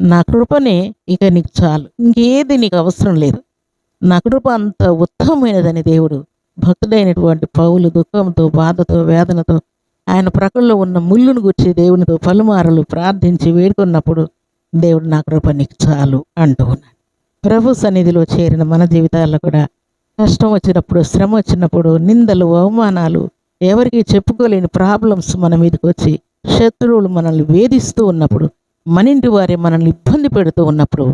నా కృపనే ఇక నీకు చాలు, ఇంకేది నీకు అవసరం లేదు. నా కృప అంత ఉత్తమమైనదని దేవుడు భక్తుడైనటువంటి పౌలు దుఃఖంతో, బాధతో, వేదనతో ఆయన ప్రక్కల్లో ఉన్న ముళ్ళును గుర్చి దేవునితో పలుమారలు ప్రార్థించి వేడుకున్నప్పుడు దేవుడు నా కృప నీకు చాలు అంటూ ఉన్నాడు. ప్రభు సన్నిధిలో చేరిన మన జీవితాల్లో కూడా కష్టం వచ్చినప్పుడు, శ్రమ వచ్చినప్పుడు, నిందలు, అవమానాలు, ఎవరికి చెప్పుకోలేని ప్రాబ్లమ్స్ మన మీదకి వచ్చి శత్రువులు మనల్ని వేధిస్తూ ఉన్నప్పుడు, మన ఇంటి వారే మనల్ని ఇబ్బంది పెడుతూ ఉన్నప్పుడు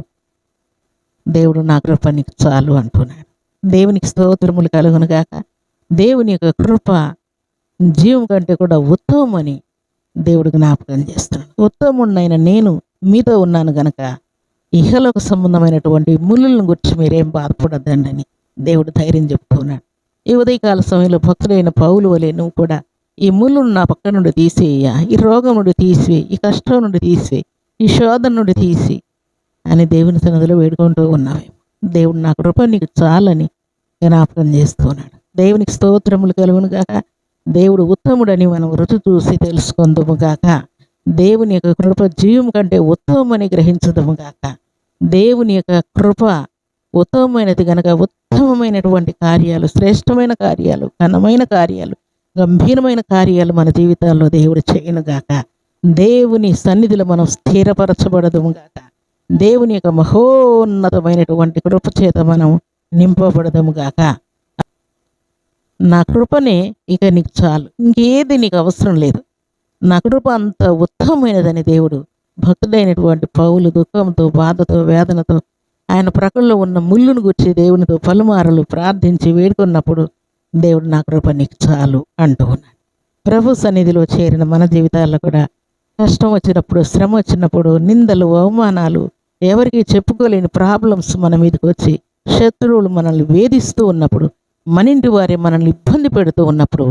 దేవుడు నా కృప నీకు చాలు అంటున్నాడు. దేవునికి స్తోత్రములు కలుగును గాక. దేవుని యొక్క కృప జీవం కంటే కూడా ఉత్తమమని దేవుడు జ్ఞాపకం చేస్తున్నాడు. ఉత్తముడినైన నేను మీతో ఉన్నాను గనక ఇహలోక సంబంధమైనటువంటి ముళ్ళను గురించి మీరేం బాధపడద్దండి దేవుడు ధైర్యం చెప్తున్నాడు. ఈ ఉదయకాల సమయంలో భక్తుడైన పౌలు వలె నువ్వు కూడా ఈ ముళ్ళను నా పక్క నుండి తీసేయ, ఈ రోగం నుండి తీసివే, ఈ కష్టం నుండి తీసివే, ఈ శోధన నుండి తీసి అని దేవుని సన్నిధిలో వేడుకుంటూ ఉన్నావేమో. దేవుడు నా కృప నీకు చాలని జ్ఞాపకం చేస్తున్నాడు. దేవునికి స్తోత్రములు కలుగును గాక. దేవుడు ఉత్తముడని మనం రుచి చూసి తెలుసుకుందుము గాక. దేవుని యొక్క కృప జీవం కంటే ఉత్తమమని గ్రహించదుము గాక. దేవుని యొక్క కృప ఉత్తమమైనది గనక ఉత్తమమైనటువంటి కార్యాలు, శ్రేష్టమైన కార్యాలు, ఘనమైన కార్యాలు, గంభీరమైన కార్యాలు మన జీవితాల్లో దేవుడు చేయను గాక. దేవుని సన్నిధిలో మనం స్థిరపరచబడదుము గాక. దేవుని యొక్క మహోన్నతమైనటువంటి కృప చేత మనం నింపబడదుము గాక. నా కృపనే ఇక నీకు చాలు, ఇంకేది నీకు అవసరం లేదు. నా కృప అంత ఉత్తమమైనదని దేవుడు భక్తుడైనటువంటి పౌలు దుఃఖంతో, బాధతో, వేదనతో ఆయన ప్రక్కల్లో ఉన్న ముళ్ళును గుర్చి దేవునితో పలుమారలు ప్రార్థించి వేడుకున్నప్పుడు దేవుడు నా కృప నీకు చాలు అంటూ ఉన్నాడు. ప్రభు సన్నిధిలో చేరిన మన జీవితాల్లో కూడా కష్టం వచ్చినప్పుడు, శ్రమ వచ్చినప్పుడు, నిందలు, అవమానాలు, ఎవరికి చెప్పుకోలేని ప్రాబ్లమ్స్ మన మీదకి వచ్చి శత్రువులు మనల్ని వేధిస్తూ ఉన్నప్పుడు, మన ఇంటి వారే మనల్ని ఇబ్బంది పెడుతూ ఉన్నప్పుడు